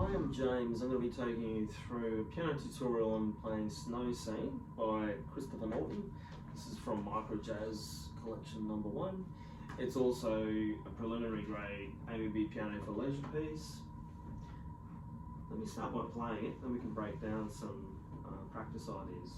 Hi, I'm James. I'm going to be taking you through a piano tutorial on playing Snow Scene by Norton. This is from Micro Jazz Collection number 1. It's also a preliminary grade ABB piano for leisure piece. Let me start by playing it, then we can break down some practice ideas.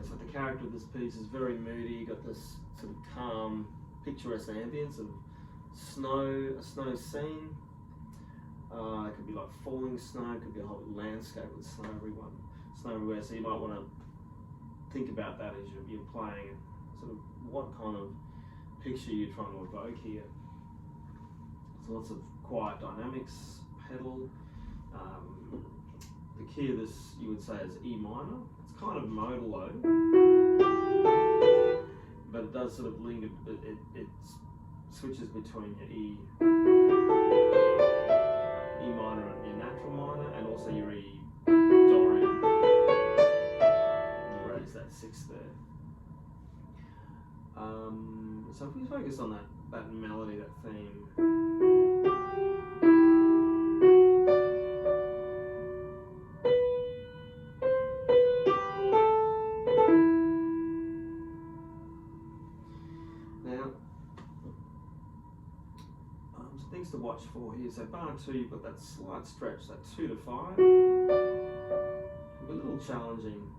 So the character of this piece is very moody. You got this sort of calm, picturesque ambience of snow, a snow scene. It could be like falling snow, it could be a whole landscape with snow everywhere. So you might want to think about that as you're playing, sort of what kind of picture you're trying to evoke here. So lots of quiet dynamics, pedal. The key of this you would say is E minor. It's kind of modal low, but it does sort of linger, it switches between your E minor and your natural minor, and also your E Dorian. You raise that 6th there. So if we focus on that melody, that theme. Things to watch for here. So bar 2, you've got that slight stretch, that 2 to 5. It'll be a little challenging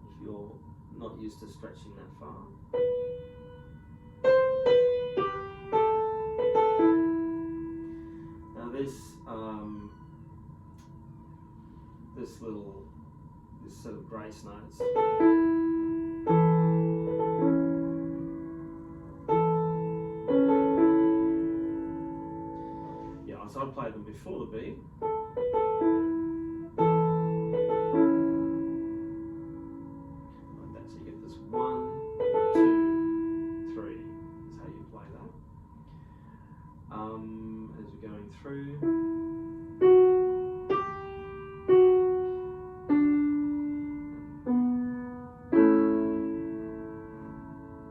if you're not used to stretching that far. Now this sort of grace notes. So I'd play them before the beat. Like that, so you get this 1, 2, 3. That's how you play that. As you're going through.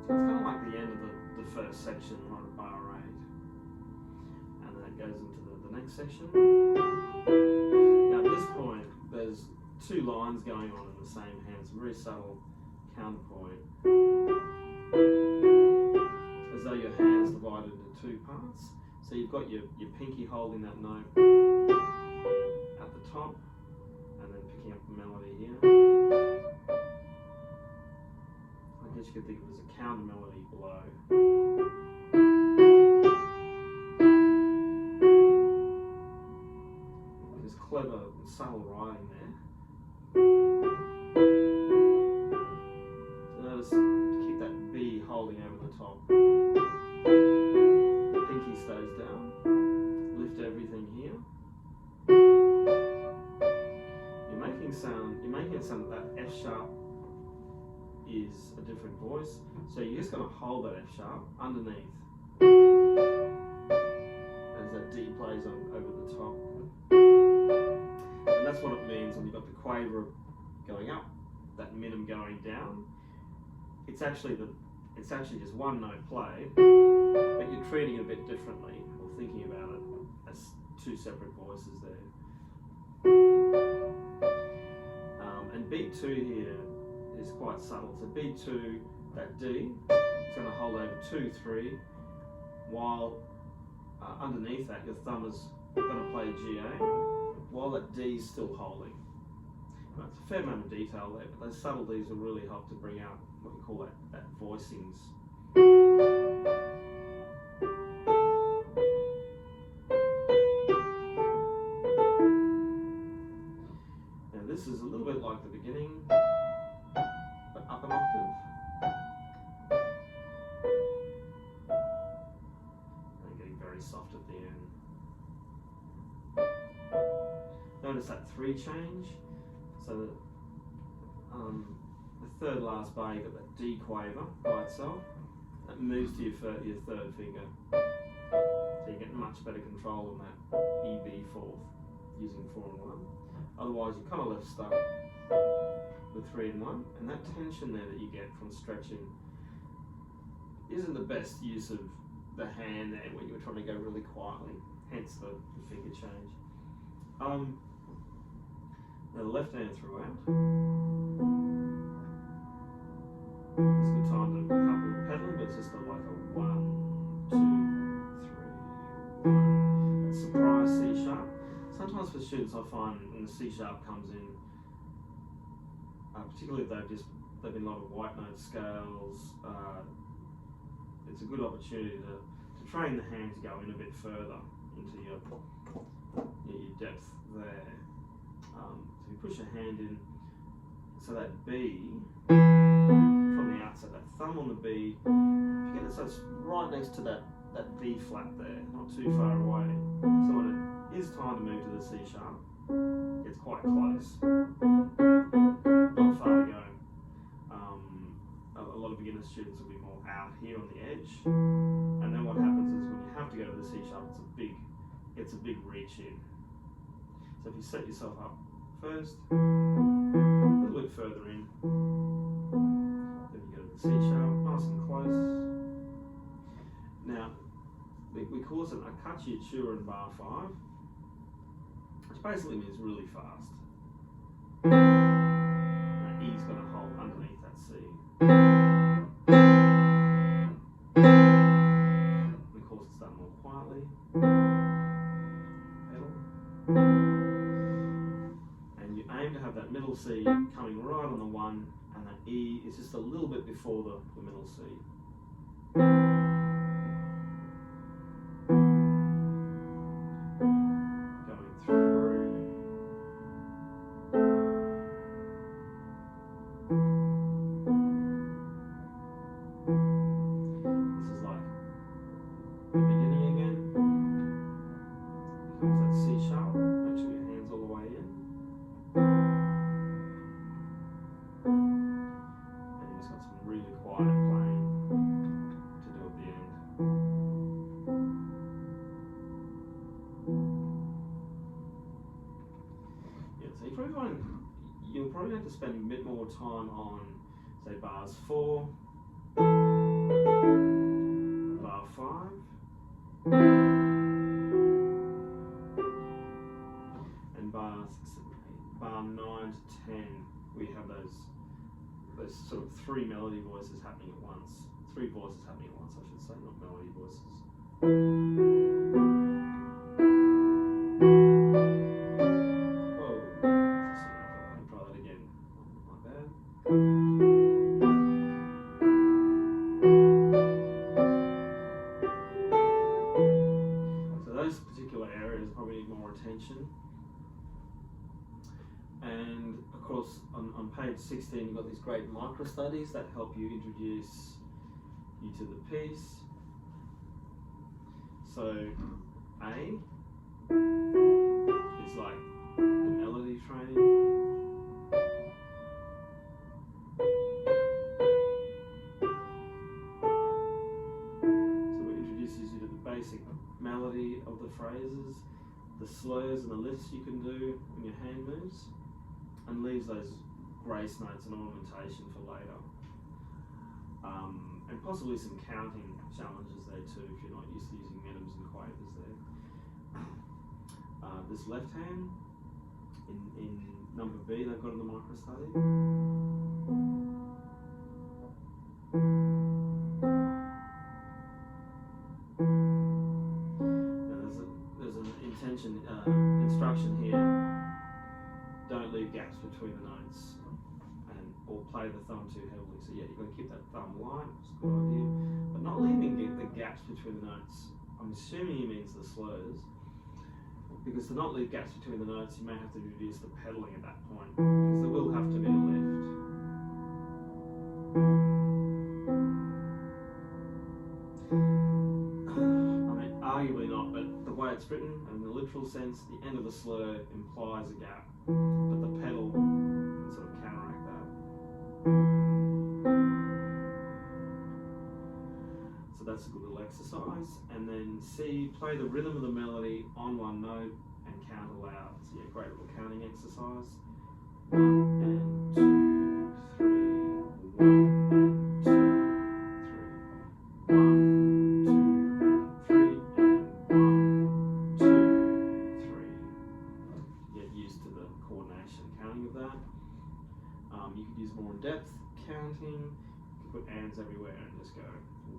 It's kind of like the end of the first section, right at bar 8. And then it goes into the next section. Now at this point, there's 2 lines going on in the same hand, some very subtle counterpoint, as though your hand's divided into 2 parts. So you've got your pinky holding that note at the top, and then picking up the melody here. I guess you could think of it as a counter melody below. Clever and subtle writing there. So notice to keep that B holding over the top. The pinky stays down. Lift everything here. You're making it sound that F sharp is a different voice. So you're just going to hold that F sharp underneath as that D plays on over the top. And that's what it means when you've got the quaver going up, that minim going down. It's actually just one note played, but you're treating it a bit differently, or thinking about it as 2 separate voices there. And beat 2 here is quite subtle. So beat 2, that D, it's going to hold over 2, 3, while underneath that your thumb is going to play GA, while that D is still holding. Right, it's a fair amount of detail there, but those subtleties will really help to bring out what we call that voicings Now this is a little bit like the beginning, but up an octave. And getting very soft at the end. Notice that 3 change. So that the third last bar, you've got that D quaver by itself. That moves to your third finger. So you get much better control on that EB fourth using 4 and 1. Otherwise you're kind of left stuck with 3 and 1. And that tension there that you get from stretching isn't the best use of the hand there when you're trying to go really quietly, hence the finger change. Now the left hand throughout. It's a good time to couple the pedaling, but it's just like a 1, 2, 3, 1. That surprise C sharp. Sometimes for students I find when the C sharp comes in, particularly if they've been a lot of white note scales, it's a good opportunity to train the hand to go in a bit further into your depth there. So you push your hand in, so that B from the outset, that thumb on the B, if you get it so it's right next to that B flat there, not too far away. So when it is time to move to the C sharp, it's quite close. Not far to go. A lot of beginner students will be more out here on the edge, and then what happens is when you have to go to the C sharp, it's a big reach in. So if you set yourself up first, a little bit further in, then you go to the C sharp, nice and close. Now, we call this an Akachi Chura in bar 5, which basically means really fast. Now E's going to hold underneath that C. Of course, it's done more quietly. Pedal. And you aim to have that middle C coming right on the 1, and that E is just a little bit before the middle C. Going through. This is like the beginning again. Here comes that C sharp. Make sure your hand's all the way in. And you just got some really quiet playing to do at the end. Yeah, so you'll probably have to spend a bit more time on, say, bars 4, bar 5, and bar 9 to 10. We have those sort of 3 melody voices happening at once. 3 voices happening at once, I should say, not melody voices. Whoa, that's enough. I'll try that again. My bad. So those particular areas probably need more attention. And of course, on page 16, you've got these great micro studies that help you introduce you to the piece. So A is like the melody training. So it introduces you to the basic melody of the phrases, the slurs and the lifts you can do when your hand moves, and leaves those grace notes and ornamentation for later. And possibly some counting challenges there too, if you're not used to using minims and quavers there. This left hand, in number B, they've got in the micro study. Now there's an instruction here. Don't leave gaps between the notes, or play the thumb too heavily. So yeah, you've got to keep that thumb light. It's a good idea. gaps between the notes. I'm assuming he means the slurs, because to not leave gaps between the notes, you may have to reduce the pedalling at that point, because there will have to be a lift. I mean, arguably not, but the way it's written, in the literal sense, the end of the slur implies a gap, but the pedal can sort of counteract that. So that's a good little exercise. And then C, play the rhythm of the melody on one note and count aloud. So yeah, great little counting exercise. 1 and 2, 3, 1 and 2, 3, 1, 2, 3, and 1, 2, 3. Get used to the coordination counting of that. You could use more in-depth counting. You could put ands everywhere and just go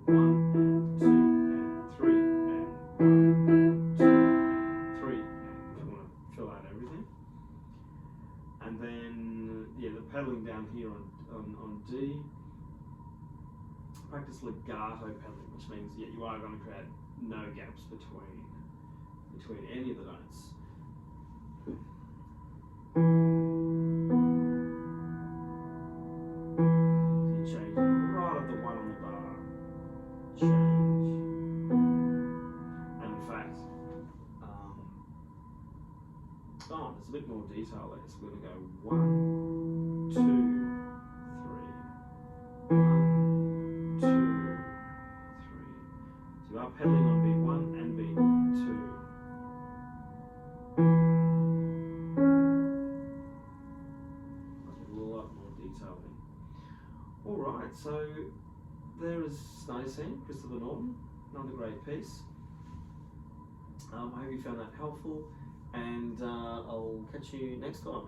1 and 2 and 3 and 1 and 2 and 3, and if you want to fill out everything. And then yeah, the pedaling down here on D. Practice legato pedaling, which means yeah, you are going to create no gaps between any of the notes. There's a bit more detail there, so we're going to go 1, 2, 3, 1, 2, 3. So you are pedaling on B1 and B2. There's a lot more detail there. Alright, so there is Snow Scene, Christopher Norton, another great piece. I hope you found that helpful, and I'll catch you next time.